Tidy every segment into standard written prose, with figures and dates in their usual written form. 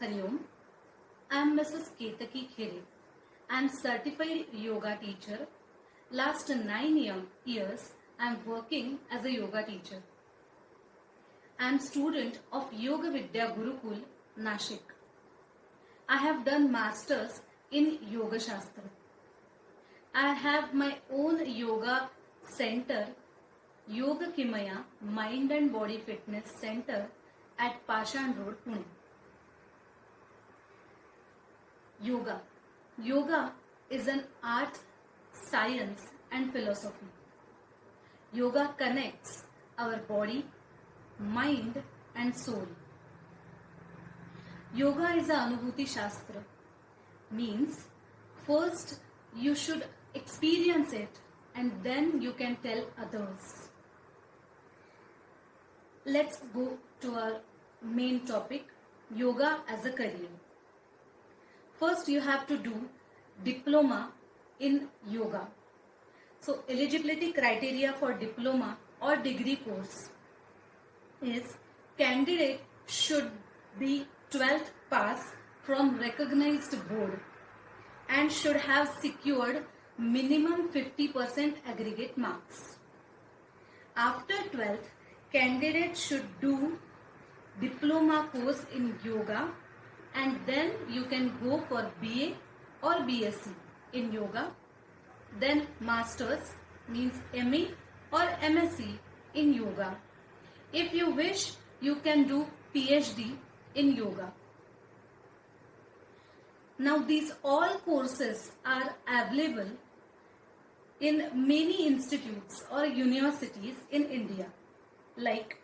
Hari Om. I am Mrs. Ketaki Khere. I am certified yoga teacher. Last 9 years, I am working as a yoga teacher. I am student of Yoga Vidya Gurukul, Nashik. I have done masters in Yoga Shastra. I have my own yoga center, Yoga Kimaya Mind and Body Fitness Center at Pashan Road, Pune. Yoga. Yoga is an art, science and philosophy. Yoga connects our body, mind and soul. Yoga is a Anubhuti Shastra. Means first you should experience it and then you can tell others. Let's go to our main topic, yoga as a career. First you have to do diploma in yoga. So eligibility criteria for diploma or degree course is candidate should be 12th pass from recognized board and should have secured minimum 50% aggregate marks. After 12th, candidate should do diploma course in yoga and then you can go for BA or BSc in yoga, then masters means MA or MSc in yoga. If you wish, you can do PhD in yoga. Now these all courses are available in many institutes or universities in India like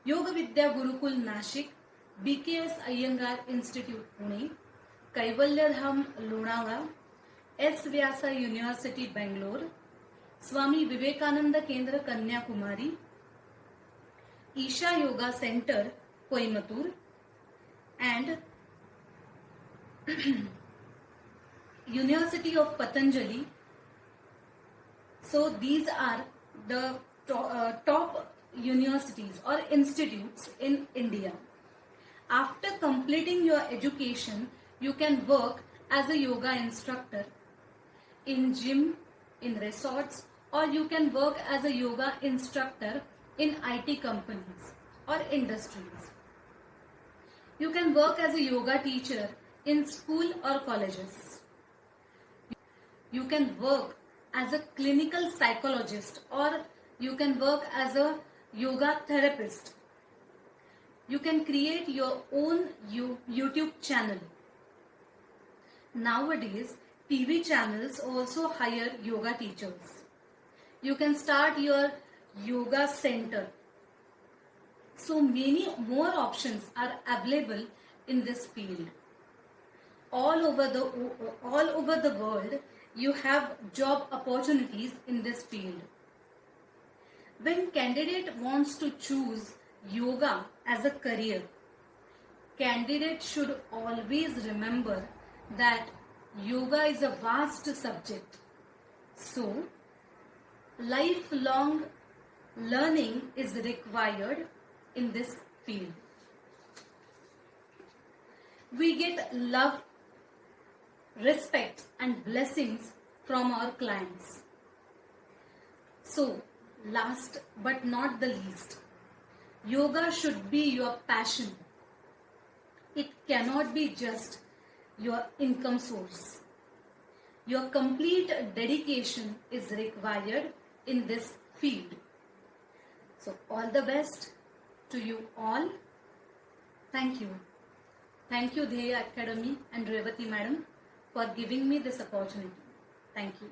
Yoga Vidya Gurukul Nashik, BKS Iyengar Institute Pune, Kaivalyadham Lonavala, S. Vyasa University Bangalore, Swami Vivekananda Kendra Kanyakumari, Isha Yoga Center Coimbatore and University of Patanjali. So these are the top universities or institutes in India. After completing your education, you can work as a yoga instructor in gym, in resorts, or you can work as a yoga instructor in IT companies or industries. You can work as a yoga teacher in school or colleges. You can work as a clinical psychologist or you can work as a yoga therapist. You can create your own YouTube channel. Nowadays, TV channels also hire yoga teachers. You can start your yoga center. So many more options are available in this field. All over the world, you have job opportunities in this field. When candidate wants to choose yoga as a career, candidate should always remember that yoga is a vast subject. So, lifelong learning is required in this field. We get love, respect and blessings from our clients. So, last but not the least, yoga should be your passion. It cannot be just your income source. Your complete dedication is required in this field. So all the best to you all. Thank you. Thank you Dheya Academy and Revati Madam for giving me this opportunity. Thank you.